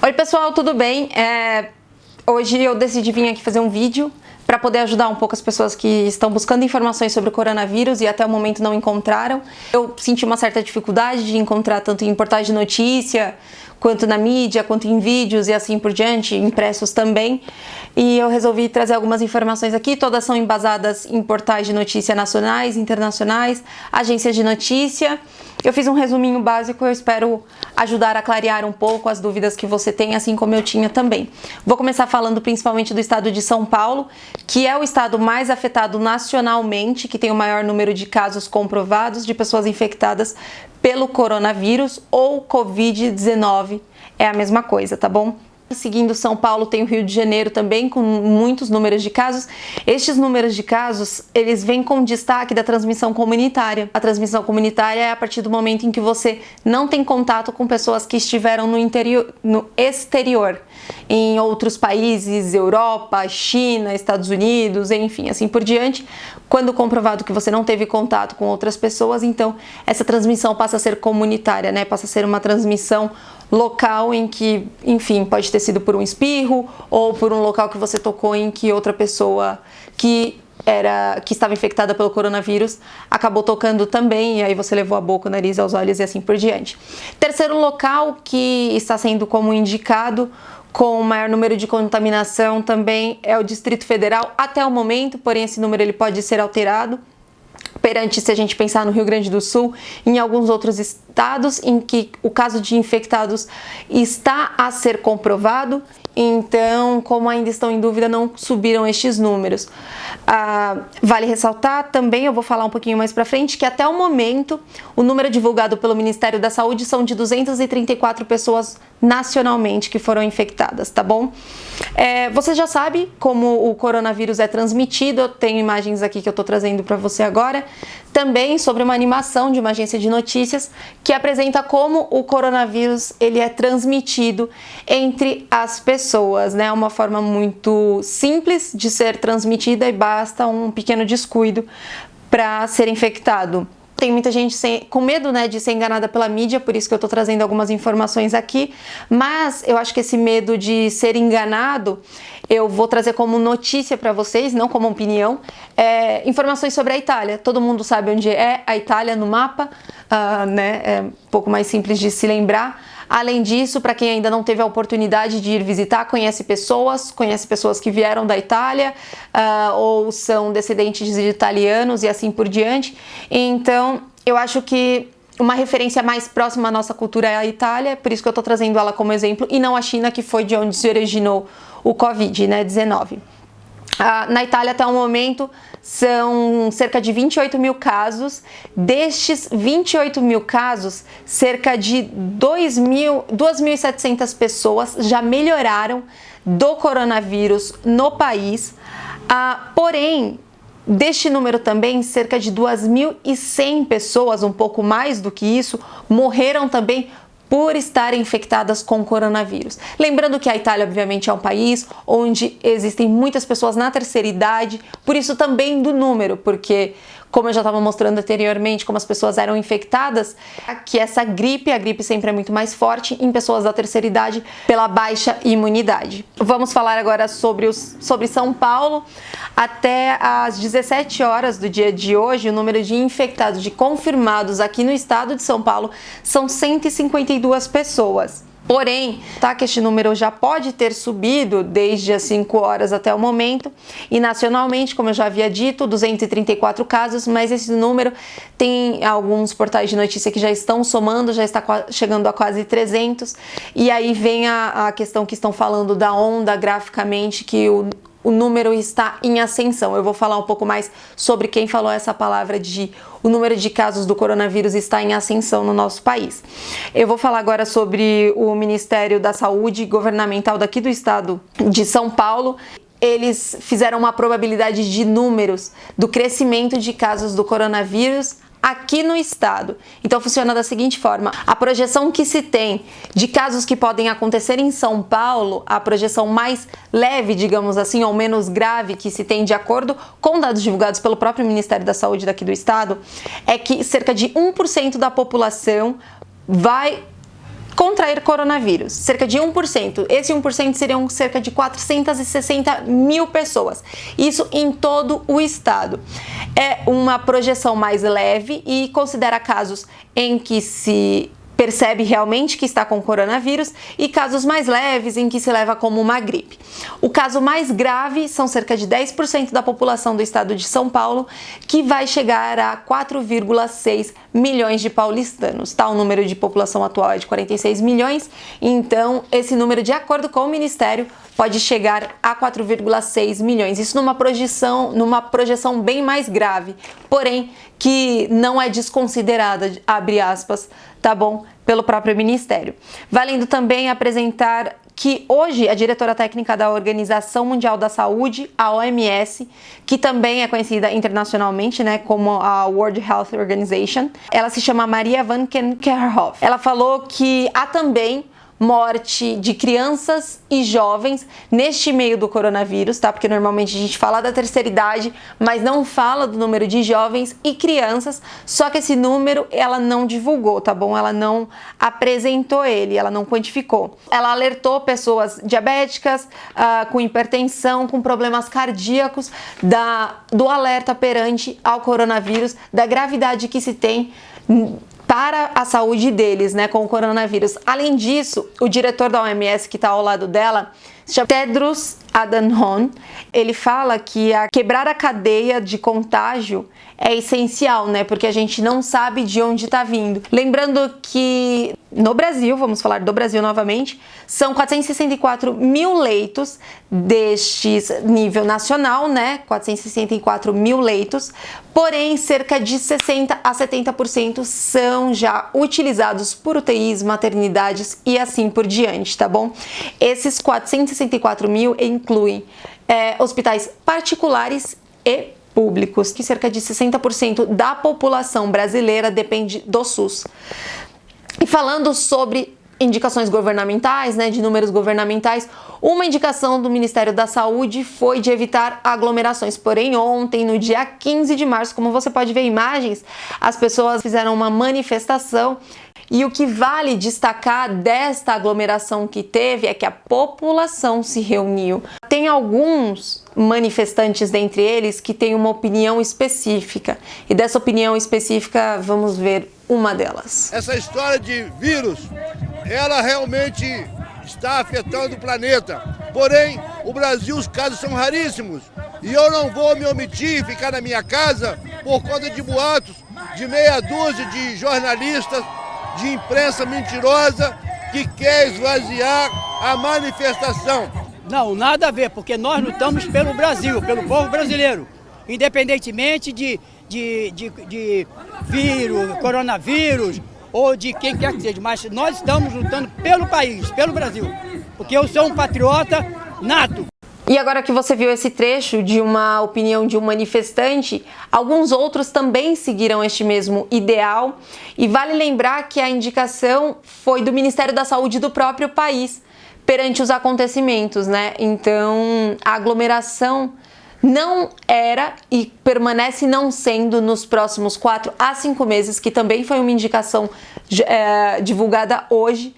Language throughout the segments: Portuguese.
Oi pessoal, tudo bem? Hoje eu decidi vir aqui fazer um vídeo para poder ajudar um pouco as pessoas que estão buscando informações sobre o coronavírus e até o momento não encontraram. Eu senti uma certa dificuldade de encontrar tanto em portais de notícia, quanto na mídia, quanto em vídeos e assim por diante, impressos também. E eu resolvi trazer algumas informações aqui, todas são embasadas em portais de notícia nacionais, internacionais, agências de notícia. Eu fiz um resuminho básico, eu espero ajudar a clarear um pouco as dúvidas que você tem, assim como eu tinha também. Vou começar falando principalmente do estado de São Paulo, que é o estado mais afetado nacionalmente, que tem o maior número de casos comprovados de pessoas infectadas pelo coronavírus ou Covid-19. É a mesma coisa, tá bom? Seguindo São Paulo tem o Rio de Janeiro também, com muitos números de casos. Estes números de casos, eles vêm com destaque da transmissão comunitária. A transmissão comunitária é a partir do momento em que você não tem contato com pessoas que estiveram no exterior, em outros países, Europa, China, Estados Unidos, enfim, assim por diante. Quando comprovado que você não teve contato com outras pessoas, então essa transmissão passa a ser comunitária, né? Passa a ser uma transmissão local em que, enfim, pode ter sido por um espirro ou por um local que você tocou em que outra pessoa que estava infectada pelo coronavírus acabou tocando também, e aí você levou a boca, o nariz, aos olhos e assim por diante. Terceiro local que está sendo como indicado com o maior número de contaminação também é o Distrito Federal até o momento, porém esse número ele pode ser alterado perante, se a gente pensar no Rio Grande do Sul, em alguns outros estados em que o caso de infectados está a ser comprovado. Então, como ainda estão em dúvida, não subiram estes números. Vale ressaltar também, eu vou falar um pouquinho mais para frente, que até o momento, o número divulgado pelo Ministério da Saúde são de 234 pessoas nacionalmente que foram infectadas, tá bom? Você já sabe como o coronavírus é transmitido, eu tenho imagens aqui que eu tô trazendo para você agora, também sobre uma animação de uma agência de notícias que apresenta como o coronavírus ele é transmitido entre as pessoas, né? Uma forma muito simples de ser transmitida e basta um pequeno descuido para ser infectado. Tem muita gente com medo, né, de ser enganada pela mídia, por isso que eu tô trazendo algumas informações aqui, mas eu acho que esse medo de ser enganado eu vou trazer como notícia para vocês, não como opinião, informações sobre a Itália. Todo mundo sabe onde é a Itália no mapa, né? É um pouco mais simples de se lembrar. Além disso, para quem ainda não teve a oportunidade de ir visitar, conhece pessoas que vieram da Itália ou são descendentes de italianos e assim por diante. Então, eu acho que uma referência mais próxima à nossa cultura é a Itália, por isso que eu estou trazendo ela como exemplo, e não a China, que foi de onde se originou o Covid-19. Na Itália, até o momento, são cerca de 28 mil casos. Destes 28 mil casos, cerca de 2.700 pessoas já melhoraram do coronavírus no país. Porém, deste número também, cerca de 2.100 pessoas, um pouco mais do que isso, morreram também por estarem infectadas com coronavírus. Lembrando que a Itália, obviamente, é um país onde existem muitas pessoas na terceira idade, por isso também do número, porque, como eu já estava mostrando anteriormente, como as pessoas eram infectadas, que a gripe sempre é muito mais forte em pessoas da terceira idade pela baixa imunidade. Vamos falar agora sobre São Paulo. Até às 17 horas do dia de hoje, o número de infectados, de confirmados aqui no estado de São Paulo são 152 pessoas. Porém, que este número já pode ter subido desde as 5 horas até o momento, e nacionalmente, como eu já havia dito, 234 casos, mas esse número tem alguns portais de notícia que já estão somando, já está chegando a quase 300, e aí vem a questão que estão falando da onda graficamente, que o número está em ascensão. Eu vou falar um pouco mais sobre quem falou essa palavra de o número de casos do coronavírus está em ascensão no nosso país. Eu vou falar agora sobre o Ministério da Saúde governamental daqui do estado de São Paulo. Eles fizeram uma probabilidade de números do crescimento de casos do coronavírus aqui no estado. Então funciona da seguinte forma: a projeção que se tem de casos que podem acontecer em São Paulo, a projeção mais leve, digamos assim, ou menos grave que se tem de acordo com dados divulgados pelo próprio Ministério da Saúde daqui do estado, é que cerca de 1% da população vai contrair coronavírus, cerca de 1%. Esse 1% seriam cerca de 460 mil pessoas. Isso em todo o estado. É uma projeção mais leve e considera casos em que se percebe realmente que está com coronavírus e casos mais leves em que se leva como uma gripe. O caso mais grave são cerca de 10% da população do estado de São Paulo, que vai chegar a 4,6 milhões de paulistanos, tá? O número de população atual é de 46 milhões, então esse número, de acordo com o Ministério, pode chegar a 4,6 milhões. Isso numa projeção bem mais grave, porém que não é desconsiderada, abre aspas, tá bom, pelo próprio Ministério. Valendo também apresentar que hoje a diretora técnica da Organização Mundial da Saúde, a OMS, que também é conhecida internacionalmente, né, como a World Health Organization, ela se chama Maria van Kerkhove. Ela falou que há também morte de crianças e jovens neste meio do coronavírus, tá? Porque normalmente a gente fala da terceira idade, mas não fala do número de jovens e crianças, só que esse número ela não divulgou, tá bom? Ela não apresentou ele, ela não quantificou. Ela alertou pessoas diabéticas, com hipertensão, com problemas cardíacos, do alerta perante ao coronavírus, da gravidade que se tem para a saúde deles, né, com o coronavírus. Além disso, o diretor da OMS, que está ao lado dela, se chama Tedros Adhanom, ele fala que quebrar a cadeia de contágio é essencial, né, porque a gente não sabe de onde está vindo. Lembrando que no Brasil, vamos falar do Brasil novamente, são 464 mil leitos destes nível nacional, né, 464 mil leitos, porém cerca de 60 a 70% são já utilizados por UTIs, maternidades e assim por diante, tá bom? Esses 464 mil incluem hospitais particulares e públicos, que cerca de 60% da população brasileira depende do SUS. E falando sobre indicações governamentais, né, de números governamentais, uma indicação do Ministério da Saúde foi de evitar aglomerações. Porém, ontem, no dia 15 de março, como você pode ver imagens, as pessoas fizeram uma manifestação. E o que vale destacar desta aglomeração que teve é que a população se reuniu. Tem alguns manifestantes dentre eles que têm uma opinião específica. E dessa opinião específica, vamos ver uma delas. Essa história de vírus, ela realmente está afetando o planeta. Porém, o Brasil, os casos são raríssimos. E eu não vou me omitir e ficar na minha casa por conta de boatos de meia dúzia de jornalistas, de imprensa mentirosa que quer esvaziar a manifestação. Não, nada a ver, porque nós lutamos pelo Brasil, pelo povo brasileiro, independentemente de vírus, coronavírus ou de quem quer que seja, mas nós estamos lutando pelo país, pelo Brasil, porque eu sou um patriota nato. E agora que você viu esse trecho de uma opinião de um manifestante, alguns outros também seguiram este mesmo ideal. E vale lembrar que a indicação foi do Ministério da Saúde do próprio país perante os acontecimentos, né? Então, a aglomeração não era e permanece não sendo nos próximos 4 a 5 meses, que também foi uma indicação divulgada hoje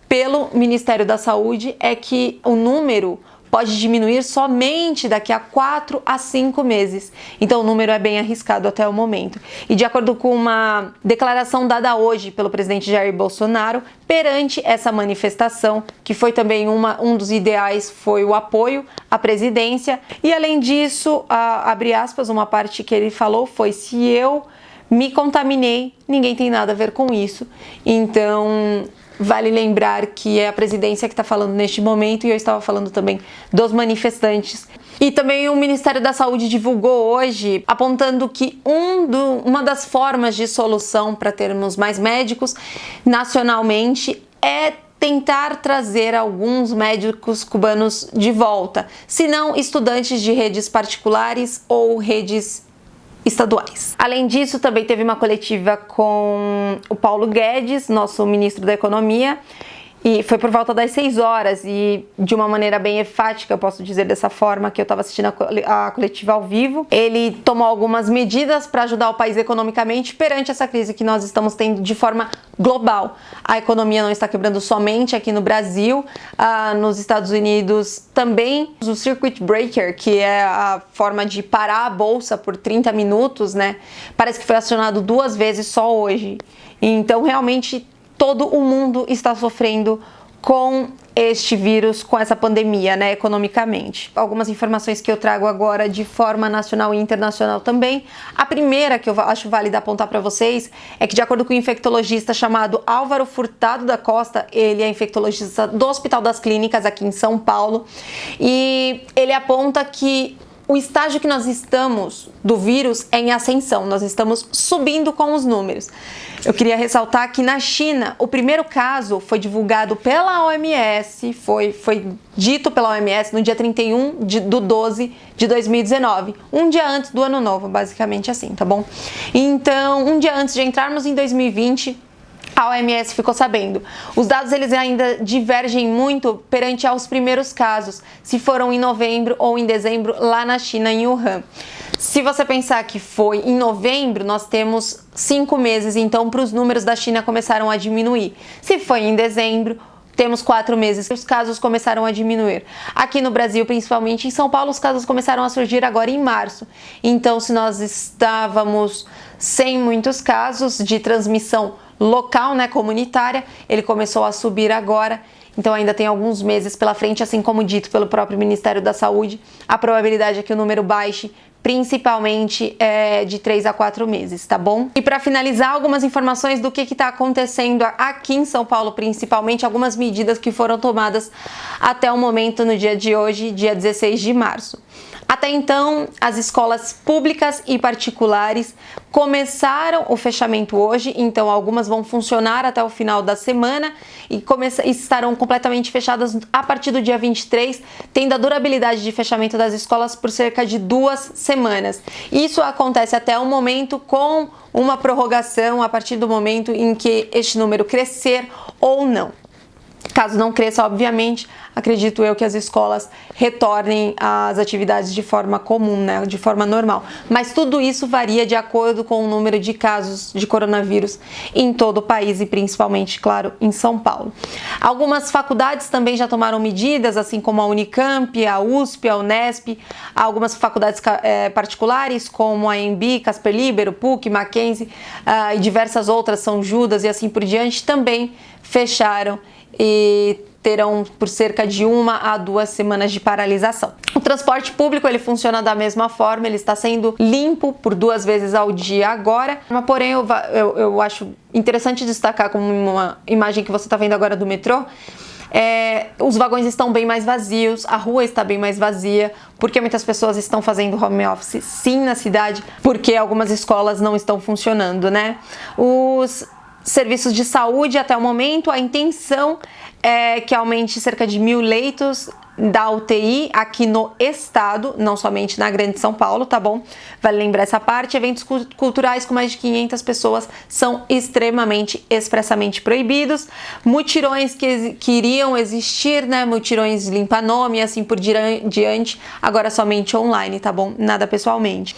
pelo Ministério da Saúde, é que o número pode diminuir somente daqui a 4 a 5 meses. Então o número é bem arriscado até o momento. E de acordo com uma declaração dada hoje pelo presidente Jair Bolsonaro, perante essa manifestação, que foi também um dos ideais, foi o apoio à presidência. E além disso, abre aspas, uma parte que ele falou foi: se eu me contaminei, ninguém tem nada a ver com isso. Então, vale lembrar que é a presidência que está falando neste momento, e eu estava falando também dos manifestantes. E também o Ministério da Saúde divulgou hoje, apontando que uma das formas de solução para termos mais médicos nacionalmente é tentar trazer alguns médicos cubanos de volta, se não estudantes de redes particulares ou redes estaduais. Além disso, também teve uma coletiva com o Paulo Guedes, nosso ministro da Economia, E foi por volta das 6 horas e de uma maneira bem enfática, eu posso dizer dessa forma, que eu estava assistindo a coletiva ao vivo. Ele tomou algumas medidas para ajudar o país economicamente perante essa crise que nós estamos tendo de forma global. A economia não está quebrando somente aqui no Brasil, nos Estados Unidos também. O circuit breaker, que é a forma de parar a bolsa por 30 minutos, né? Parece que foi acionado 2 vezes só hoje. Então, realmente, todo o mundo está sofrendo com este vírus, com essa pandemia, né, economicamente. Algumas informações que eu trago agora de forma nacional e internacional também. A primeira que eu acho válida apontar para vocês é que, de acordo com um infectologista chamado Álvaro Furtado da Costa, ele é infectologista do Hospital das Clínicas aqui em São Paulo, e ele aponta que o estágio que nós estamos do vírus é em ascensão, nós estamos subindo com os números. Eu queria ressaltar que na China, o primeiro caso foi divulgado pela OMS, foi dito pela OMS no dia 31/12 de 2019, um dia antes do ano novo, basicamente assim, tá bom? Então, um dia antes de entrarmos em 2020, a OMS ficou sabendo. Os dados eles ainda divergem muito perante aos primeiros casos, se foram em novembro ou em dezembro lá na China, em Wuhan. Se você pensar que foi em novembro, nós temos 5 meses, então para os números da China começaram a diminuir. Se foi em dezembro, temos 4 meses, os casos começaram a diminuir. Aqui no Brasil, principalmente em São Paulo, os casos começaram a surgir agora em março. Então, se nós estávamos sem muitos casos de transmissão local, né, comunitária, ele começou a subir agora. Então ainda tem alguns meses pela frente, assim como dito pelo próprio Ministério da Saúde. A probabilidade é que o número baixe, principalmente de 3 a 4 meses, tá bom? E para finalizar, algumas informações do que está acontecendo aqui em São Paulo, principalmente algumas medidas que foram tomadas até o momento no dia de hoje, dia 16 de março. Até então, as escolas públicas e particulares começaram o fechamento hoje, então algumas vão funcionar até o final da semana e estarão completamente fechadas a partir do dia 23, tendo a durabilidade de fechamento das escolas por cerca de 2 semanas. Isso acontece até o momento com uma prorrogação a partir do momento em que este número crescer ou não. Caso não cresça, obviamente, acredito eu que as escolas retornem às atividades de forma comum, né, de forma normal. Mas tudo isso varia de acordo com o número de casos de coronavírus em todo o país e principalmente, claro, em São Paulo. Algumas faculdades também já tomaram medidas, assim como a Unicamp, a USP, a Unesp, algumas faculdades particulares como a AMB, Casper Libero, PUC, Mackenzie e diversas outras, São Judas e assim por diante, também fecharam e terão por cerca de 1 a 2 semanas de paralisação. O transporte público ele funciona da mesma forma, ele está sendo limpo por 2 vezes ao dia agora, mas porém eu acho interessante destacar como uma imagem que você está vendo agora do metrô, os vagões estão bem mais vazios, a rua está bem mais vazia, porque muitas pessoas estão fazendo home office sim na cidade, porque algumas escolas não estão funcionando, né? Os serviços de saúde, até o momento, a intenção é que aumente cerca de 1.000 leitos da UTI aqui no estado, não somente na Grande São Paulo, tá bom? Vale lembrar essa parte. Eventos culturais com mais de 500 pessoas são expressamente proibidos. Mutirões que iriam existir, né? Mutirões limpa-nome, assim por diante, agora somente online, tá bom? Nada pessoalmente.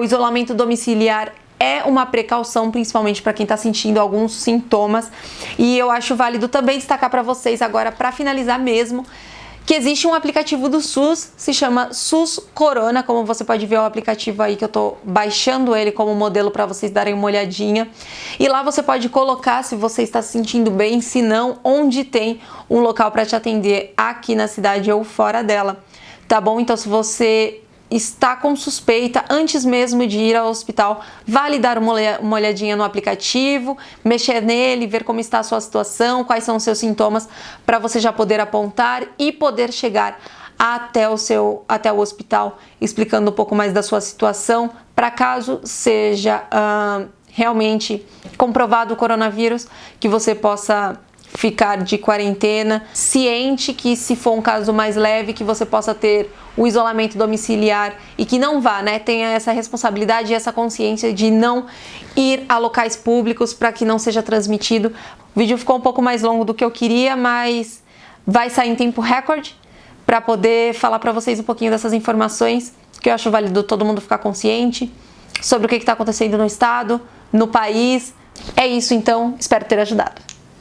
O isolamento domiciliar é uma precaução, principalmente para quem está sentindo alguns sintomas. E eu acho válido também destacar para vocês agora, para finalizar mesmo, que existe um aplicativo do SUS, se chama SUS Corona, como você pode ver o aplicativo aí que eu tô baixando ele como modelo para vocês darem uma olhadinha. E lá você pode colocar se você está se sentindo bem, se não, onde tem um local para te atender aqui na cidade ou fora dela, tá bom? Então se você está com suspeita, antes mesmo de ir ao hospital, vale dar uma olhadinha no aplicativo, mexer nele, ver como está a sua situação, quais são os seus sintomas, para você já poder apontar e poder chegar até o hospital, explicando um pouco mais da sua situação, para caso seja realmente comprovado o coronavírus, que você possa ficar de quarentena, ciente que se for um caso mais leve, que você possa ter o isolamento domiciliar e que não vá, né? Tenha essa responsabilidade e essa consciência de não ir a locais públicos para que não seja transmitido. O vídeo ficou um pouco mais longo do que eu queria, mas vai sair em tempo recorde para poder falar para vocês um pouquinho dessas informações, que eu acho válido todo mundo ficar consciente sobre o que está acontecendo no estado, no país. É isso então, espero ter ajudado.